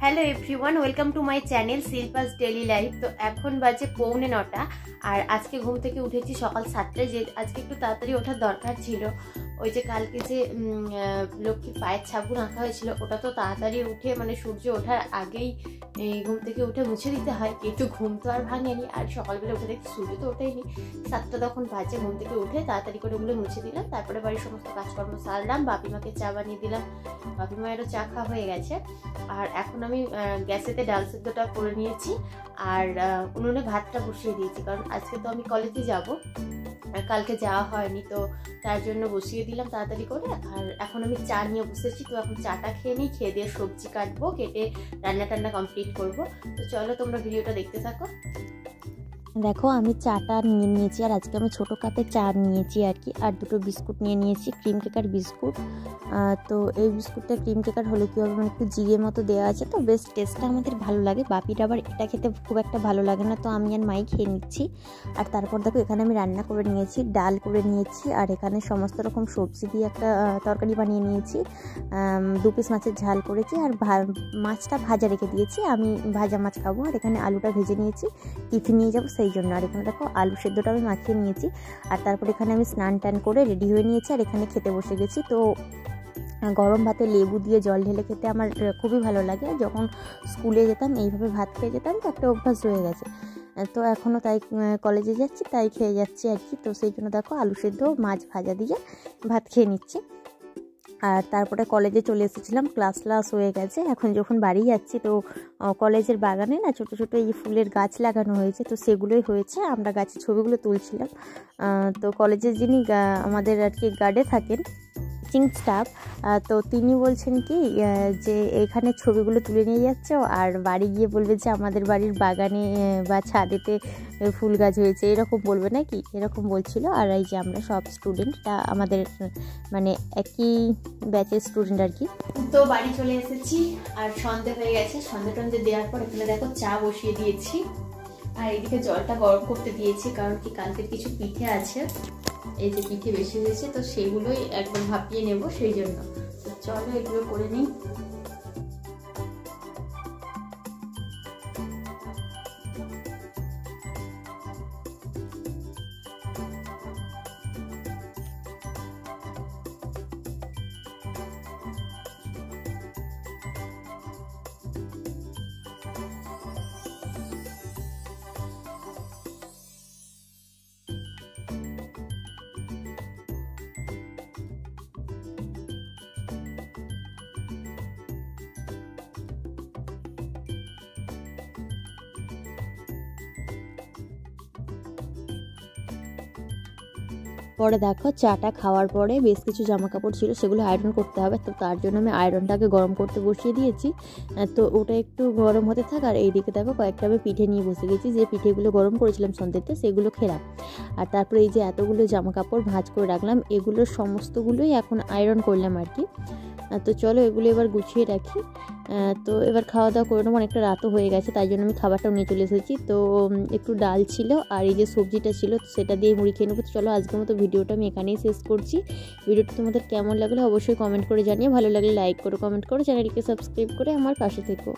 Hello everyone, welcome to my channel Shilpa's daily life. তো এখন বাজে 8:45 আর আজকে ঘুম থেকে উঠেছি সকাল 7টায়। যে আজকে একটু তাড়াতাড়ি ওঠার দরকার ছিল, ওই যে কালকে যে লক্ষ্মীর পায়ের ছাপগুলো আঁকা হয়েছিল ওটা তো তাড়াতাড়ি উঠে মানে সূর্য ওঠার আগেই ঘুম থেকে উঠে মুছে দিতে হয়, কিন্তু ঘুম তো আর ভাঙেনি। আর সকালবেলা উঠে দেখি সূর্য তো ওঠেনি, 7টা তখন বাজে। ঘুম থেকে উঠে তাড়াতাড়ি করে ওগুলো মুছে দিলাম, তারপরে বাড়ির সমস্ত কাজকর্ম সারলাম, বাপিমাকে চা বানিয়ে দিলাম, বাপিমায়েরও চা খাওয়া হয়ে গেছে। আর এখন আমি গ্যাসেতে ডাল সেদ্ধটা করে নিয়েছি আর উনুনে ভাতটা বসিয়ে দিয়েছি, কারণ আজকে তো আমি কলেজে যাব আর কালকে যাওয়া হয়নি, তো তার জন্য বসিয়ে দিলাম তাড়াতাড়ি করে। আর এখন আমি চা নিয়ে বসেছি, তো এখন চাটা খেয়ে নিই, খেয়ে দিয়ে সবজি কাটবো, কেটে রান্না টান্না কমপ্লিট করব। তো চলো তোমরা ভিডিওটা দেখতে থাকো। দেখো আমি চাটা নিয়ে নিয়েছি, আর আজকে আমি ছোটো কাপে চা নিয়েছি আর কি, আর দুটো বিস্কুট নিয়ে নিয়েছি, ক্রিম কেকার বিস্কুট। তো এই বিস্কুটটা ক্রিম কেকার হলো কী হবে, মানে একটু জিরে মতো দেওয়া আছে, তো বেশ টেস্টটা আমাদের ভালো লাগে। বাপির আবার এটা খেতে খুব একটা ভালো লাগে না, তো আমি আর মাই খেয়ে নিচ্ছি। আর তারপর দেখো এখানে আমি রান্না করে নিয়েছি, ডাল করে নিয়েছি, আর এখানে সমস্ত রকম সবজি দিয়ে একটা তরকারি বানিয়ে নিয়েছি। 2 পিস মাছের ঝাল করেছি, আর মাছটা ভাজা রেখে দিয়েছি, আমি ভাজা মাছ খাবো। আর এখানে আলুটা ভেজে নিয়েছি, টিফিন নিয়ে যাবো সেই জন্য। আর এখানে দেখো আলু সেদ্ধটা আমি মাখিয়ে নিয়েছি, আর তারপর এখানে আমি স্নান টান করে রেডি হয়ে নিয়েছি, আর এখানে খেতে বসে গেছি। তো গরম ভাতে লেবু দিয়ে জল ঢেলে খেতে আমার খুবই ভালো লাগে। যখন স্কুলে যেতাম এইভাবে ভাত খেয়ে যেতাম, তো একটা অভ্যাস হয়ে গেছে, তো এখনও তাই কলেজে যাচ্ছি তাই খেয়ে যাচ্ছি আর কি। তো সেই জন্য দেখো আলু সেদ্ধ মাছ ভাজা দিয়ে ভাত খেয়ে নিচ্ছি। আর তারপরে কলেজে চলে এসেছিলাম, ক্লাস হয়ে গেছে। এখন যখন বাড়ি যাচ্ছি, তো কলেজের বাগানে না ছোটো ছোটো এই ফুলের গাছ লাগানো হয়েছে, তো সেগুলোই হয়েছে, আমরা গাছের ছবিগুলো তুলছিলাম। তো কলেজের যিনি আমাদের আর কি গার্ডে থাকেন, টিচিং স্টাফ, তো তিনি বলছেন কি যে এখানে ছবিগুলো তুলে নিয়ে যাচ্ছ আর বাড়ি গিয়ে বলবে যে আমাদের বাড়ির বাগানে বা ছাদেতে ফুল গাছ হয়েছে, এরকম বলবে নাকি, এরকম বলছিল। আর এই যে আমরা সব স্টুডেন্টটা আমাদের মানে একই ব্যাচের স্টুডেন্ট আর কি। তো বাড়ি চলে এসেছি আর সন্ধে হয়ে গেছে। সন্ধে টন্ধে দেওয়ার পর এখানে দেখো চা বসিয়ে দিয়েছি, আর এইদিকে জলটা গরম করতে দিয়েছি, কারণ কি কালকের কিছু পিঠে আছে, এই যে পিঠে বেশি হয়েছে, তো সেগুলোই একদম ভাপিয়ে নেব সেই জন্য। তো চলো এগুলো করে নিই। পরে দেখো চাটা খাওয়ার পরে বেশ কিছু জামা কাপড় ছিল, সেগুলো আয়রন করতে হবে, তো তার জন্য আমি আয়রনটাকে গরম করতে বসিয়ে দিয়েছি। তো ওটা একটু গরম হতে থাক। আর এইদিকে দেখো কয়েকটা আমি পিঠে নিয়ে বসে গেছি, যে পিঠেগুলো গরম করেছিলাম সন্ধ্যেতে সেগুলো খেলাম। আর তারপরে এই যে এতগুলো জামা কাপড় ভাঁজ করে রাখলাম, এগুলোর সমস্তগুলোই এখন আয়রন করলাম আর কি। তো চলো এগুলো এবার গুছিয়ে রাখি। তো এবার খাওয়া দাওয়া করে নেবো, অনেকটা রাতও হয়ে গেছে, তাই জন্য আমি খাবারটাও নিয়ে চলে এসেছি। তো একটু ডাল ছিল আর এই যে সবজিটা ছিল, তো সেটা দিয়ে মুড়ি খেয়ে নেবো। চলো আজকের মতো ভিডিওটা আমি এখানেই শেষ করছি। ভিডিওটা তোমাদের কেমন লাগলো অবশ্যই কমেন্ট করে জানিয়ে, ভালো লাগলে লাইক করো, কমেন্ট করো, চ্যানেলকে সাবস্ক্রাইব করে আমার পাশে থেকো।